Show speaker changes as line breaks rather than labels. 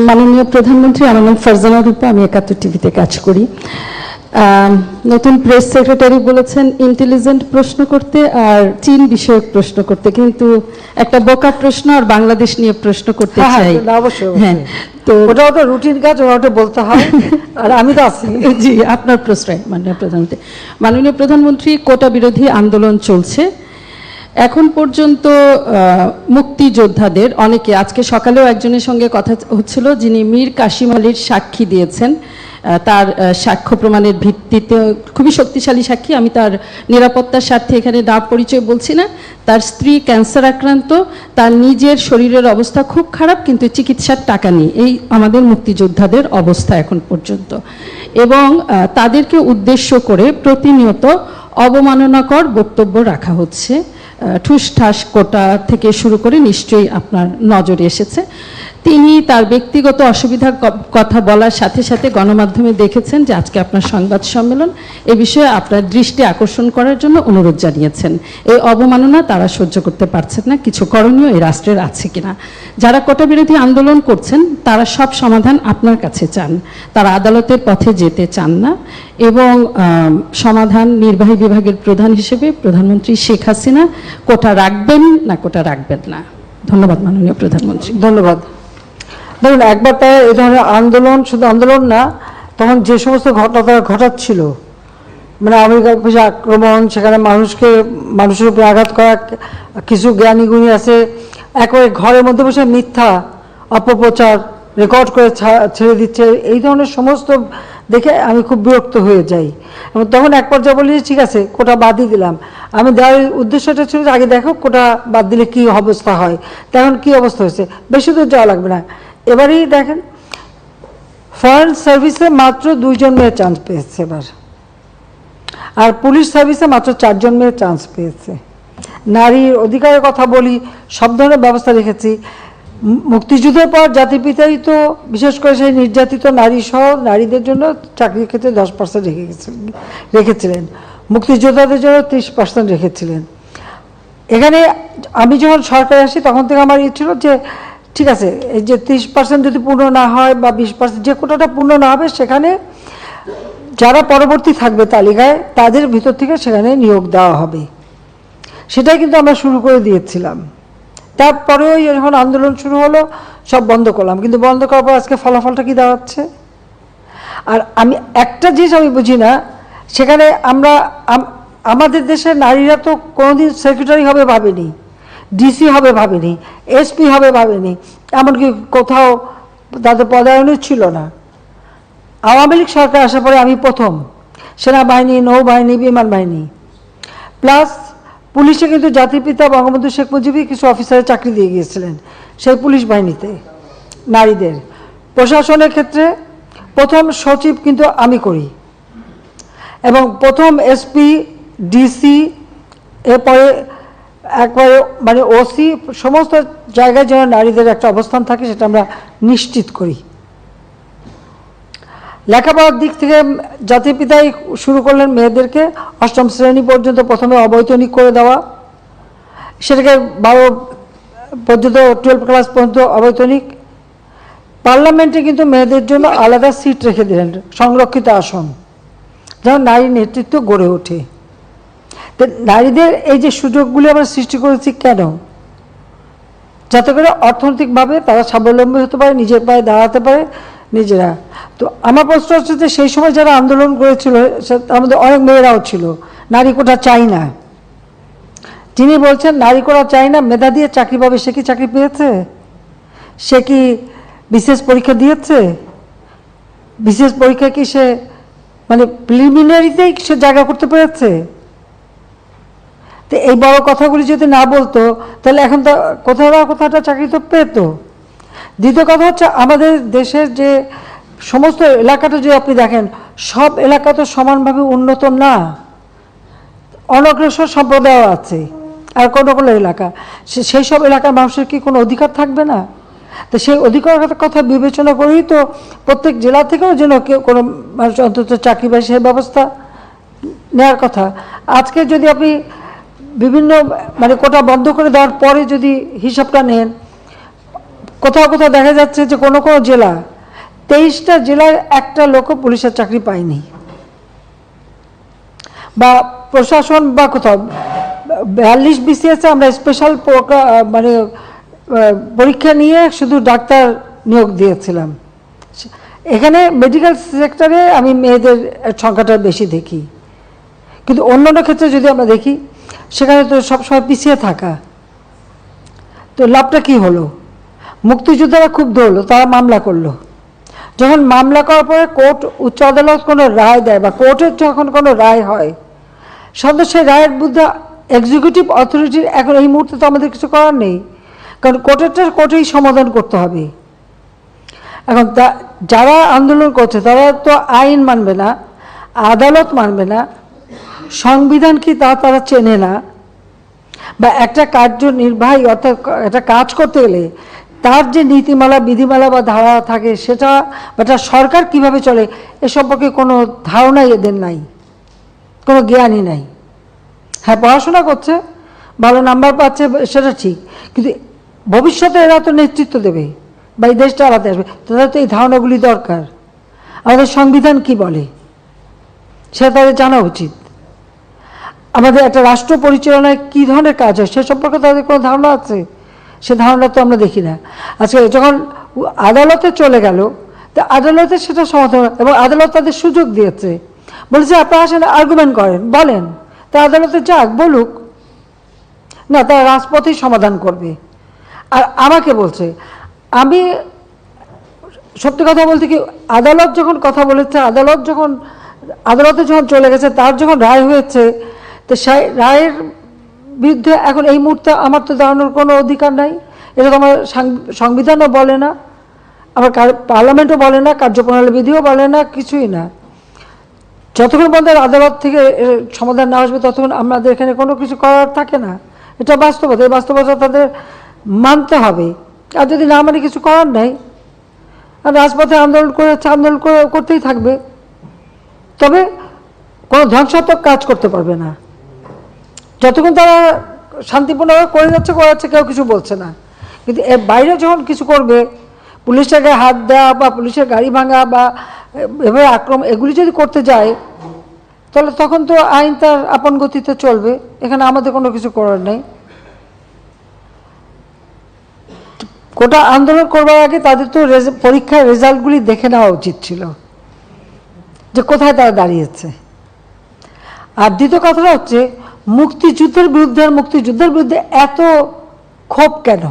মাননীয় প্রধানমন্ত্রী, আমার নাম ফারজানা রূপা, আমি ৭১ টিভিতে কাজ করি। নতুন প্রেস সেক্রেটারি বলেছেন ইন্টেলিজেন্ট প্রশ্ন করতে আর চীন বিষয়ক প্রশ্ন করতে, কিন্তু একটা বোকা প্রশ্ন আর বাংলাদেশ নিয়ে প্রশ্ন করতে চাই।
হ্যাঁ, তো ওটা ওটা রুটিন কাজ, ওটা বলতে হয়। আর আমি তো আছি।
জি, আপনার প্রশ্রয় মাননীয় প্রধানমন্ত্রী। মাননীয় প্রধানমন্ত্রী, কোটা বিরোধী আন্দোলন চলছে এখন পর্যন্ত। মুক্তিযোদ্ধাদের অনেকে, আজকে সকালেও একজনের সঙ্গে কথা হচ্ছিল যিনি মীর কাসিম আলীর সাক্ষী দিয়েছেন, তার সাক্ষ্য প্রমাণের ভিত্তিতে খুবই শক্তিশালী সাক্ষী। আমি তার নিরাপত্তার স্বার্থে এখানে নাম পরিচয় বলছি না। তার স্ত্রী ক্যান্সার আক্রান্ত, তার নিজের শরীরের অবস্থা খুব খারাপ, কিন্তু চিকিৎসার টাকা নেই। এই আমাদের মুক্তিযোদ্ধাদের অবস্থা এখন পর্যন্ত, এবং তাদেরকে উদ্দেশ্য করে প্রতিনিয়ত অবমাননাকর বক্তব্য রাখা হচ্ছে। ঠুসঠাস কোটা থেকে শুরু করে নিশ্চয়ই আপনার নজরে এসেছে। তিনি তার ব্যক্তিগত অসুবিধার কথা বলার সাথে সাথে গণমাধ্যমে দেখেছেন যে আজকে আপনার সংবাদ সম্মেলন, এ বিষয়ে আপনার দৃষ্টি আকর্ষণ করার জন্য অনুরোধ জানিয়েছেন। এই অবমাননা তারা সহ্য করতে পারছেন না, কিছু করণীয় এই রাষ্ট্রের আছে কিনা। যারা কোটা বিরোধী আন্দোলন করছেন তারা সব সমাধান আপনার কাছে চান, তারা আদালতের পথে যেতে চান না, এবং সমাধান নির্বাহী বিভাগের প্রধান হিসেবে প্রধানমন্ত্রী শেখ হাসিনা কোটা রাখবেন না কোটা রাখবেন না। ধন্যবাদ মাননীয় প্রধানমন্ত্রী।
ধন্যবাদ। দেখুন, একবার তাই এই ধরনের আন্দোলন, শুধু আন্দোলন না, তখন যে সমস্ত ঘটনা তারা ঘটাচ্ছিল, মানে আমেরিকার পিছিয়ে আক্রমণ, সেখানে মানুষের উপরে আঘাত করা, কিছু জ্ঞানী গুণী আছে একেবারে ঘরের মধ্যে বসে মিথ্যা অপপ্রচার রেকর্ড করে ছেড়ে দিচ্ছে, এই ধরনের সমস্ত দেখে আমি খুব বিরক্ত হয়ে যাই। এবং তখন এক পর্যায়ে বলি ঠিক আছে কোটা বাদই দিলাম। আমি দেওয়ার উদ্দেশ্যটা ছিল যে আগে দেখো কোটা বাদ দিলে কী অবস্থা হয়, তখন কী অবস্থা হয়েছে, বেশি দূর যাওয়া লাগবে না। এবারেই দেখেন, ফরেন সার্ভিসে মাত্র 2 জন মেয়ে চান্স পেয়েছে এবার, আর পুলিশ সার্ভিসে মাত্র 4 জন মেয়ে চান্স পেয়েছে। নারীর অধিকারের কথা বলি, সব ধরনের ব্যবস্থা রেখেছি। মুক্তিযুদ্ধের পর জাতির পিতাই তো বিশেষ করে সেই নির্যাতিত নারী সহ নারীদের জন্য চাকরির ক্ষেত্রে 10% রেখেছিলেন, মুক্তিযোদ্ধাদের জন্য 30% রেখেছিলেন। এখানে আমি যখন সরকারে আসি তখন থেকে আমার ইচ্ছে ছিল যে ঠিক আছে, এই যে 30% যদি পূর্ণ না হয় বা 20%, যে কোটাটা পূর্ণ না হবে সেখানে যারা পরবর্তী থাকবে তালিকায় তাদের ভিতর থেকে সেখানে নিয়োগ দেওয়া হবে। সেটাই কিন্তু আমরা শুরু করে দিয়েছিলাম। তারপরেও যখন আন্দোলন শুরু হলো সব বন্ধ করলাম, কিন্তু বন্ধ করার পর আজকে ফলাফলটা কি দাঁড়াচ্ছে। আর আমি একটা জিনিস আমি বুঝি না, সেখানে আমাদের দেশের নারীরা তো কোনোদিন সেক্রেটারি হবে ভাবেনি, ডিসি হবে ভাবেনি, এসপি হবে ভাবেনি, এমনকি কোথাও তাদের পদায়নও ছিল না। আওয়ামী লীগ সরকার আসার পরে আমি প্রথম সেনাবাহিনী, নৌবাহিনী, বিমান বাহিনী, প্লাস পুলিশে কিন্তু জাতির পিতা বঙ্গবন্ধু শেখ মুজিবই কিছু অফিসারের চাকরি দিয়ে গিয়েছিলেন সেই পুলিশ বাহিনীতে নারীদের। প্রশাসনের ক্ষেত্রে প্রথম সচিব কিন্তু আমি করি, এবং প্রথম এসপি, ডিসি, এরপরে একবারে মানে ওসি, সমস্ত জায়গায় যেন নারীদের একটা অবস্থান থাকে সেটা আমরা নিশ্চিত করি। লেখাপড়ার দিক থেকে জাতির পিতাই শুরু করলেন মেয়েদেরকে 8ম শ্রেণী পর্যন্ত প্রথমে অবৈতনিক করে দেওয়া, সেটাকে 12 পর্যন্ত 12 ক্লাস পর্যন্ত অবৈতনিক। পার্লামেন্টে কিন্তু মেয়েদের জন্য আলাদা সিট রেখে দিলেন, সংরক্ষিত আসন, যেন নারী নেতৃত্ব গড়ে ওঠে। তো নারীদের এই যে সুযোগগুলি আমরা সৃষ্টি করেছি কেন, যাতে করে অর্থনৈতিকভাবে তারা স্বাবলম্বী হতে পারে, নিজের পায়ে দাঁড়াতে পারে নিজেরা। তো আমার প্রশ্ন হচ্ছে যে সেই সময় যারা আন্দোলন করেছিল তার মধ্যে অনেক মেয়েরাও ছিল। নারী কোটা চাই না, যিনি বলছেন নারী কোটা চাই না, মেধা দিয়ে চাকরি পাবে, সে কি চাকরি পেয়েছে? সে কি বিশেষ পরীক্ষা দিয়েছে? বিশেষ পরীক্ষা কি সে মানে প্রিলিমিনারিতেই সে জায়গা করতে পেরেছে? তো এই বড় কথাগুলি যদি না বলতো তাহলে এখন তো কোথাও না কোথাও চাকরি তো পেত। দ্বিতীয় কথা হচ্ছে আমাদের দেশের যে সমস্ত এলাকাটা যদি আপনি দেখেন, সব এলাকা তো সমানভাবে উন্নত না, অনগ্রসর সম্প্রদায় আছে, আর কোনো কোনো এলাকা, সেই সব এলাকার মানুষের কি কোনো অধিকার থাকবে না? তো সেই অধিকারের কথা বিবেচনা করেই তো প্রত্যেক জেলা থেকেও যেন কেউ কোনো মানুষ অন্তত চাকরি পায় সেই ব্যবস্থা নেওয়ার কথা। আজকে যদি আপনি বিভিন্ন মানে কোটা বন্ধ করে দেওয়ার পরে যদি হিসাবটা নেন, কোথাও কোথাও দেখা যাচ্ছে যে কোনো কোনো জেলা 23টা জেলার একটা লোকও পুলিশের চাকরি পায়নি, বা প্রশাসন বা কোথাও 42 BCS আমরা স্পেশাল মানে পরীক্ষা নিয়ে শুধু ডাক্তার নিয়োগ দিয়েছিলাম। এখানে মেডিকেল সেক্টরে আমি মেয়েদের সংখ্যাটা বেশি দেখি, কিন্তু অন্যান্য ক্ষেত্রে যদি আমরা দেখি সেখানে তো সবসময় পিছিয়ে থাকা। তো লাভটা কি হলো? মুক্তিযোদ্ধারা ক্ষুব্ধ হলো, তারা মামলা করলো। যখন মামলা করার পরে কোর্ট, উচ্চ আদালত কোনো রায় দেয় বা কোর্টের যখন কোনো রায় হয়, সাধারণত সেই রায়ের বিরুদ্ধে এক্সিকিউটিভ অথরিটির এখন এই মুহূর্তে তো আমাদের কিছু করার নেই, কারণ কোর্টেই সমাধান করতে হবে। এখন যারা আন্দোলন করছে তারা তো আইন মানবে না, আদালত মানবে না, সংবিধান কি তারা চেনে না, বা একটা কার্যনির্বাহী অর্থাৎ একটা কাজ করতে গেলে তার যে নীতিমালা, বিধিমালা বা ধারা থাকে সেটা, বা একটা সরকার কিভাবে চলে এ সম্পর্কে কোনো ধারণাই এদের নাই, কোনো জ্ঞানই নাই। হ্যাঁ, পড়াশোনা করছে, ভালো নাম্বার পাচ্ছে, সেটা ঠিক, কিন্তু ভবিষ্যতে এরা তো নেতৃত্ব দেবে বা এই দেশটা চালাতে আসবে, তাদের তো এই ধারণাগুলি দরকার। আমাদের সংবিধান কি বলে সেটা তাদের জানা উচিত। আমাদের একটা রাষ্ট্র পরিচালনায় কী ধরনের কাজ হয় সে সম্পর্কে তাদের কোনো ধারণা আছে? সে ধারণা তো আমরা দেখি না। আজকে যখন আদালতে চলে গেল, তা আদালতে সেটা সমাধান, এবং আদালত তাদের সুযোগ দিয়েছে, বলেছে আপনারা আসেন, আর্গুমেন্ট করেন, বলেন, তা আদালতে যাক, বলুক না, তারা রাজপথেই সমাধান করবে। আর আমাকে বলছে, আমি সত্যি কথা বলতে কি, আদালত যখন কথা বলেছে, আদালতে যখন চলে গেছে, তার যখন রায় হয়েছে, তো সেই রায়ের বিরুদ্ধে এখন এই মুহূর্তে আমার তো দাঁড়ানোর কোনো অধিকার নাই। এটা তো আমার সংবিধানও বলে না, আমার পার্লামেন্টও বলে না, কার্যপ্রণালী বিধিও বলে না, কিছুই না। যতক্ষণ পর্যন্ত আদালত থেকে সমাধান না আসবে ততক্ষণ আমাদের এখানে কোনো কিছু করার থাকে না। এটা বাস্তবতা, এই বাস্তবতা তাদের মানতে হবে। আর যদি না মানে কিছু করার নাই, আর রাজপথে আন্দোলন করতেই থাকবে, তবে কোনো ধ্বংসাত্মক কাজ করতে পারবে না। যতক্ষণ তারা শান্তিপূর্ণভাবে করে যাচ্ছে কেউ কিছু বলছে না, কিন্তু এর বাইরে যখন কিছু করবে, পুলিশের গায়ে হাত দেওয়া বা পুলিশের গাড়ি ভাঙা বা এভাবে আক্রমণ, এগুলি যদি করতে যায়, তাহলে তখন তো আইন তার আপন গতিতে চলবে, এখানে আমাদের কোনো কিছু করার নেই। কোটা আন্দোলন করবার আগে তাদের তো পরীক্ষার রেজাল্টগুলি দেখে নেওয়া উচিত ছিল, যে কোথায় তারা দাঁড়িয়েছে। আর দ্বিতীয় কথাটা হচ্ছে, মুক্তিযুদ্ধের বিরুদ্ধে এত ক্ষোভ কেন?